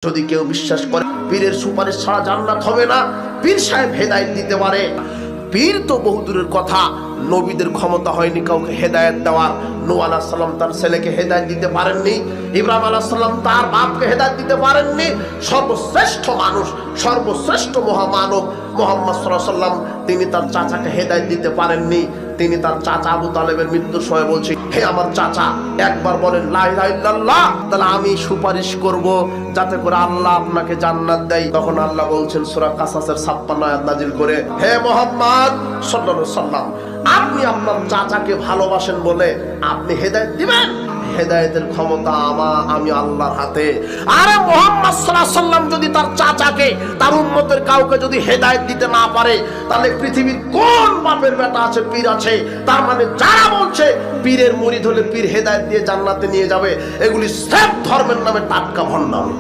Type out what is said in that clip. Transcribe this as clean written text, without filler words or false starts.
যদি কেউ বিশ্বাস করে পীরের সুপারিশ ছাড়া জান্নাত হবে না, পীর সাহেব হেদায়েত দিতে পারে। পীর তো বহুদূরের কথা, নবীদের ক্ষমতা হয়নি কাউকে হেদায়েত দেওয়ার। নূহ আলাইহিস সালাম তার ছেলেকে হেদায়েত দিতে পারেননি, ইব্রাহিম আলাইহিস সালাম তার বাপকে হেদায়েত দিতে পারেননি। সর্বশ্রেষ্ঠ মানুষ, সর্বশ্রেষ্ঠ মহামানব মুহাম্মদ সাল্লাল্লাহু আলাইহি ওয়াসাল্লাম, তিনি তার চাচাকে হেদায়েত দিতে পারেননি। তিনি তার চাচা আবু তালেবের মৃত্যুর সময় বলছে, হে আমার চাচা, একবার বলেন লা ইলাহা ইল্লাল্লাহ, তাহলে আমি সুপারিশ করব যাতে করে আল্লাহ আপনাকে জান্নাত দেয়। তখন আল্লাহ বলছেন সূরা কাসাসের 56 আয়াত নাজিল করে, হে মুহাম্মদ সাল্লাল্লাহু আলাইহি ওয়াসাল্লাম, আপনি আপনার চাচাকে ভালোবাসেন বলে আপনি হেদায়েত দিবেন? হেদায়েতের ক্ষমতা আমি আল্লাহর হাতে। আরে মুহাম্মদ সাল্লাল্লাহু আলাইহি ওয়াসাল্লাম যদি তার চাচাকে, তার উম্মতের কাউকে যদি হেদায়েত দিতে না পারে, তাহলে পৃথিবীর কোন বাপের বেটা আছে পীর আছে? তার মানে যারা বলছে পীরের মুরিদ হলে পীর হেদায়েত দিয়ে জান্নাতে নিয়ে যাবে, এগুলি স্রেফ ধর্মের নামে টাটকা ভণ্ডামি।